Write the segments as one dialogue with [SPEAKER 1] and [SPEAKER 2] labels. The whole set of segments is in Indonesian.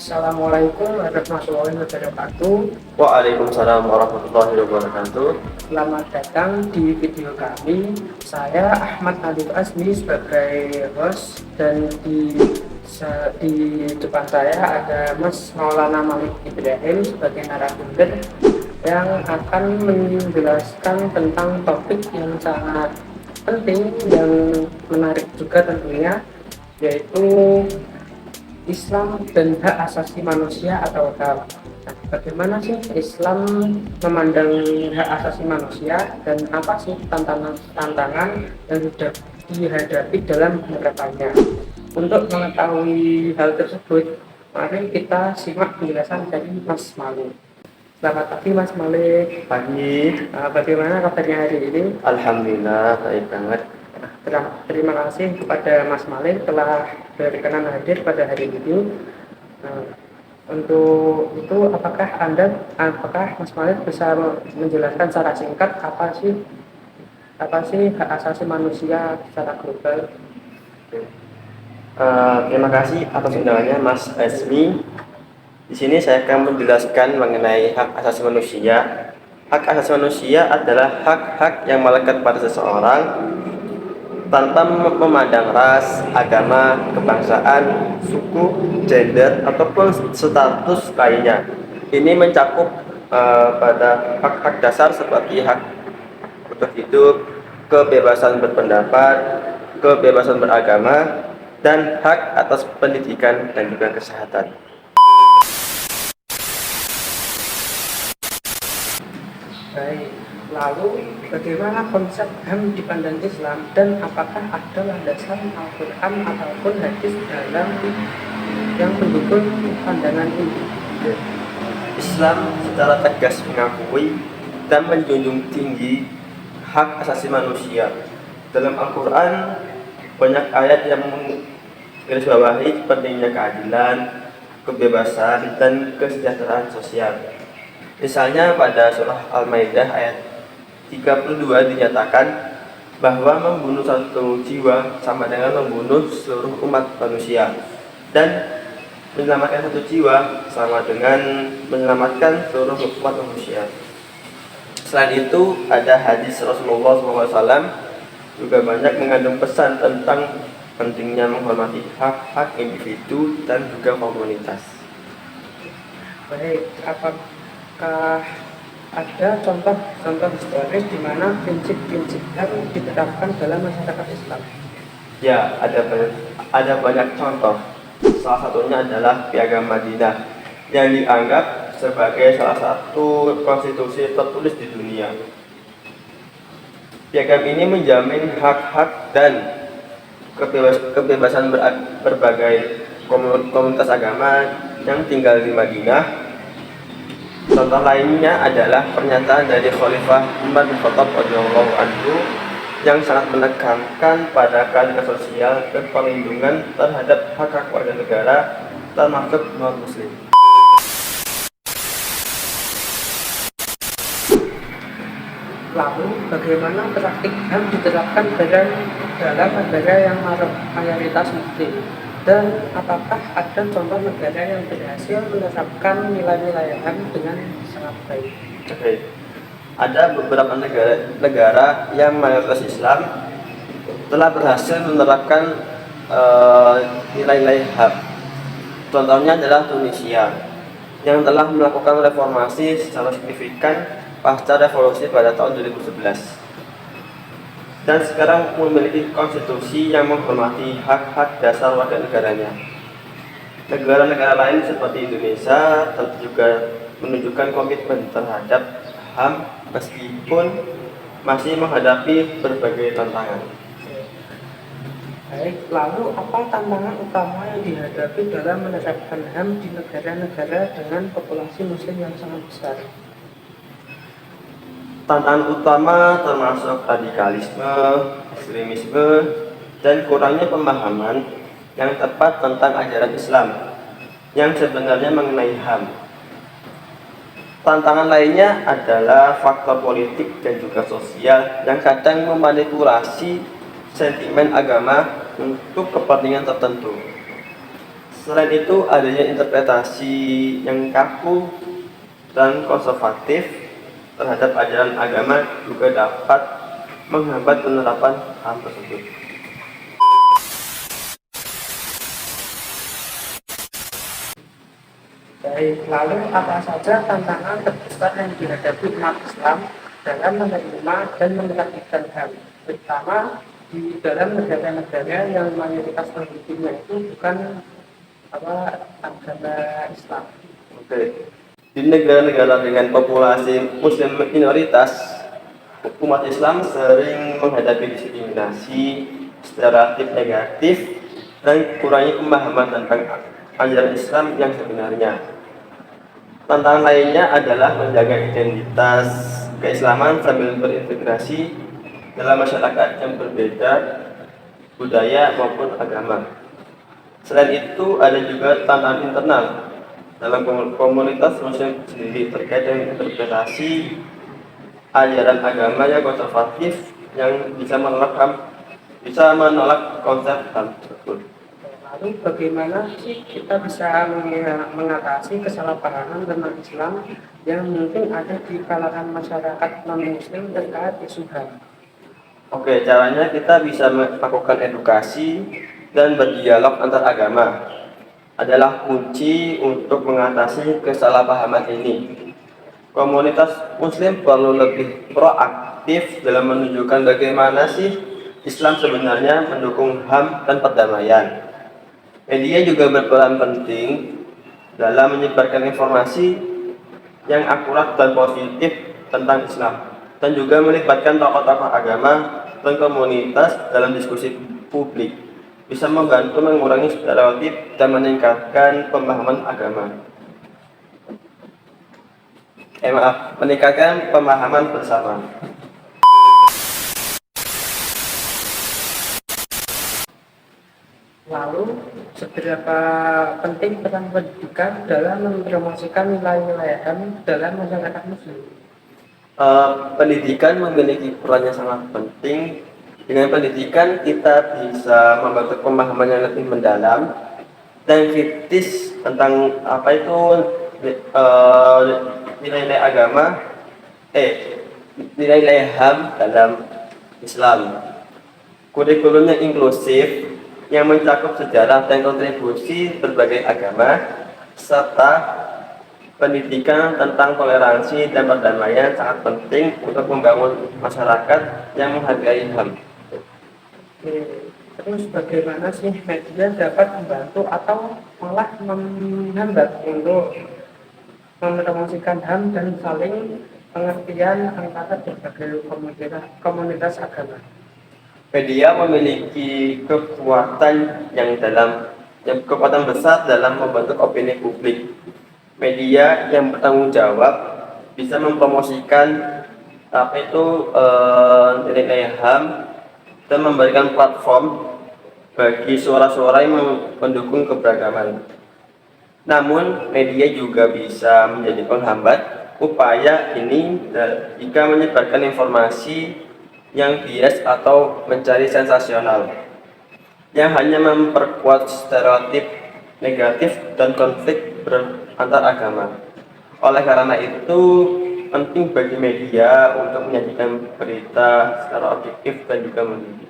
[SPEAKER 1] Assalamualaikum warahmatullahi wabarakatuh.
[SPEAKER 2] Waalaikumsalam warahmatullahi wabarakatuh.
[SPEAKER 1] Selamat datang di video kami. Saya Ahmad Alif Azmi sebagai host dan di depan saya ada Mas Maulana Malik Ibrahim sebagai narasumber yang akan menjelaskan tentang topik yang sangat penting dan menarik juga tentunya, yaitu Islam dan hak asasi manusia atau HAM. Nah, bagaimana sih Islam memandang hak asasi manusia dan apa sih tantangan yang sudah dihadapi dalam menerapkannya? Untuk mengetahui hal tersebut, mari kita simak penjelasan dari Mas Malik. Selamat pagi Mas Malik.
[SPEAKER 2] Pagi.
[SPEAKER 1] Bagaimana kabarnya hari ini?
[SPEAKER 2] Alhamdulillah baik banget.
[SPEAKER 1] Terima kasih kepada Mas Malik telah berkenan hadir pada hari ini. Nah, untuk itu apakah Mas Malik bisa menjelaskan secara singkat apa sih hak asasi manusia secara global?
[SPEAKER 2] Terima kasih atas undangannya Mas Esmi. Di sini saya akan menjelaskan mengenai hak asasi manusia. Hak asasi manusia adalah hak-hak yang melekat pada seseorang tanpa memandang ras, agama, kebangsaan, suku, gender, ataupun status lainnya. Ini mencakup pada hak-hak dasar seperti hak untuk hidup, kebebasan berpendapat, kebebasan beragama, dan hak atas pendidikan dan juga kesehatan.
[SPEAKER 1] Baik, lalu bagaimana konsep HAM dipandang Islam dan apakah ada landasan Al-Quran ataupun hadis dalam yang mendukung pandangan ini?
[SPEAKER 2] Islam secara tegas mengakui dan menjunjung tinggi hak asasi manusia. Dalam Al-Quran banyak ayat yang menggarisbawahi pentingnya keadilan, kebebasan, dan kesejahteraan sosial. Misalnya pada surah Al-Maidah ayat 32 dinyatakan bahwa membunuh satu jiwa sama dengan membunuh seluruh umat manusia, dan menyelamatkan satu jiwa sama dengan menyelamatkan seluruh umat manusia. Selain itu, ada hadis Rasulullah SAW juga banyak mengandung pesan tentang pentingnya menghormati hak-hak individu dan juga komunitas.
[SPEAKER 1] Baik, apakah ada contoh historis di mana prinsip-prinsip HAM diterapkan dalam masyarakat Islam?
[SPEAKER 2] Ya, ada banyak contoh. Salah satunya adalah Piagam Madinah yang dianggap sebagai salah satu konstitusi tertulis di dunia. Piagam ini menjamin hak-hak dan kebebasan berbagai komunitas agama yang tinggal di Madinah. Contoh lainnya adalah pernyataan dari Khalifah Umar bin Khattab radhiyallahu anhu yang sangat menekankan pada keadilan sosial dan perlindungan terhadap hak-hak warga negara termasuk non-muslim.
[SPEAKER 1] Lalu bagaimana praktik HAM diterapkan dalam negara yang mayoritas muslim? Dan apakah ada contoh negara yang berhasil menerapkan nilai-nilai HAM dengan sangat baik?
[SPEAKER 2] Oke. Ada beberapa negara yang mayoritas Islam telah berhasil menerapkan nilai-nilai HAM. Contohnya adalah Tunisia yang telah melakukan reformasi secara signifikan pasca revolusi pada tahun 2011. Dan sekarang memiliki konstitusi yang menghormati hak-hak dasar warga negaranya. Negara-negara lain seperti Indonesia juga menunjukkan komitmen terhadap HAM meskipun masih menghadapi berbagai tantangan.
[SPEAKER 1] Baik, lalu apa tantangan utama yang dihadapi dalam menerapkan HAM di negara-negara dengan populasi muslim yang sangat besar?
[SPEAKER 2] Tantangan utama termasuk radikalisme, ekstremisme, dan kurangnya pemahaman yang tepat tentang ajaran Islam yang sebenarnya mengenai HAM. Tantangan lainnya adalah faktor politik dan juga sosial yang kadang memanipulasi sentimen agama untuk kepentingan tertentu. Selain itu, adanya interpretasi yang kaku dan konservatif terhadap ajaran agama juga dapat menghambat penerapan HAM tersebut.
[SPEAKER 1] Baik, lalu apa saja tantangan terbesar yang dihadapi umat Islam dalam menerima dan menerapkan HAM, terutama di dalam negara-negara yang mayoritas penduduknya itu bukan agama Islam.
[SPEAKER 2] Oke. Di negara-negara dengan populasi muslim minoritas, umat Islam sering menghadapi diskriminasi, stereotip negatif, dan kurangnya pemahaman tentang ajaran Islam yang sebenarnya. Tantangan lainnya adalah menjaga identitas keislaman sambil berintegrasi dalam masyarakat yang berbeda budaya maupun agama. Selain itu, ada juga tantangan internal dalam komunitas muslim sendiri terkait dengan interpretasi ajaran agama yang konservatif yang bisa menolak konsep HAM tersebut.
[SPEAKER 1] Lalu bagaimana sih kita bisa mengatasi kesalahpahaman tentang Islam yang mungkin ada di kalangan masyarakat non-muslim terkait isu HAM?
[SPEAKER 2] Oke, caranya kita bisa melakukan edukasi dan berdialog antar agama adalah kunci untuk mengatasi kesalahpahaman ini. Komunitas muslim perlu lebih proaktif dalam menunjukkan bagaimana sih Islam sebenarnya mendukung HAM dan perdamaian. Media juga berperan penting dalam menyebarkan informasi yang akurat dan positif tentang Islam, dan juga melibatkan tokoh-tokoh agama dan komunitas dalam diskusi publik, bisa membantu mengurangi stereotip dan meningkatkan pemahaman agama. Meningkatkan pemahaman bersama.
[SPEAKER 1] Lalu, seberapa penting peran pendidikan dalam mempromosikan nilai-nilai HAM dalam masyarakat muslim?
[SPEAKER 2] Pendidikan memiliki peran yang sangat penting. Dengan pendidikan kita bisa membentuk pemahaman yang lebih mendalam dan kritis tentang apa itu nilai-nilai agama, nilai-nilai HAM dalam Islam. Kurikulum yang inklusif yang mencakup sejarah dan kontribusi berbagai agama, serta pendidikan tentang toleransi dan perdamaian sangat penting untuk membangun masyarakat yang menghargai HAM.
[SPEAKER 1] Terus bagaimana sih media dapat membantu atau malah menghambat untuk mempromosikan HAM dan saling pengertian antara berbagai komunitas agama?
[SPEAKER 2] Media memiliki kekuatan kekuatan besar dalam membentuk opini publik. Media yang bertanggung jawab bisa mempromosikan nilai-nilai HAM dan memberikan platform bagi suara-suara yang mendukung keberagaman. Namun, media juga bisa menjadi penghambat upaya ini jika menyebarkan informasi yang bias atau mencari sensasional yang hanya memperkuat stereotip negatif dan konflik antar agama. Oleh karena itu, penting bagi media untuk menyajikan berita secara objektif dan juga mendidik.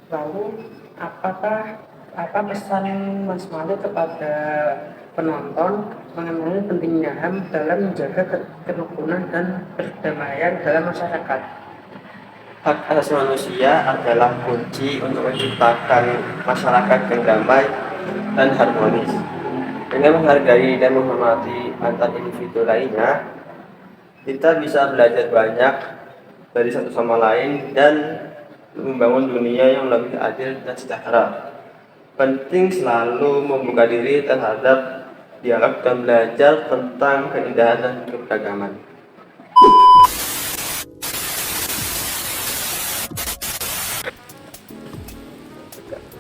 [SPEAKER 1] Lalu, apa pesan Mas Malik kepada penonton mengenai pentingnya HAM dalam menjaga kerukunan dan perdamaian dalam masyarakat?
[SPEAKER 2] Hak asasi manusia adalah kunci untuk menciptakan masyarakat yang damai dan harmonis. Dengan menghargai dan menghormati antar individu lainnya, kita bisa belajar banyak dari satu sama lain dan membangun dunia yang lebih adil dan sejahtera. Penting selalu membuka diri terhadap dialog dan belajar tentang keindahan dan keberagaman.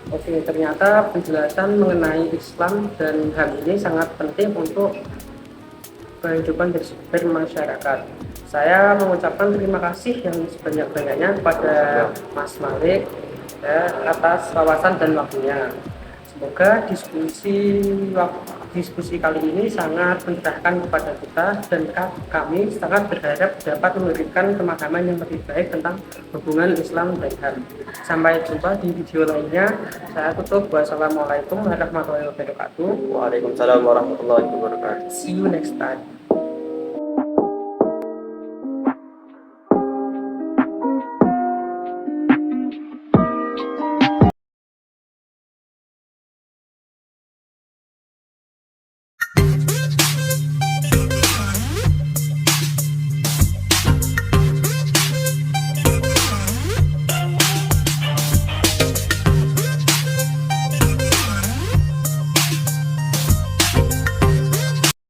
[SPEAKER 1] Oke, ternyata penjelasan mengenai Islam dan HAM ini sangat penting untuk kehidupan bermasyarakat. Saya mengucapkan terima kasih yang sebanyak-banyaknya kepada Mas Malik ya, atas wawasan dan waktunya. Semoga diskusi kali ini sangat mencerahkan kepada kita dan kami sangat berharap dapat memberikan pemahaman yang lebih baik tentang hubungan Islam dan HAM. Sampai jumpa di video lainnya. Saya tutup. Wassalamualaikum warahmatullahi wabarakatuh.
[SPEAKER 2] Waalaikumsalam warahmatullahi wabarakatuh.
[SPEAKER 1] See you next time.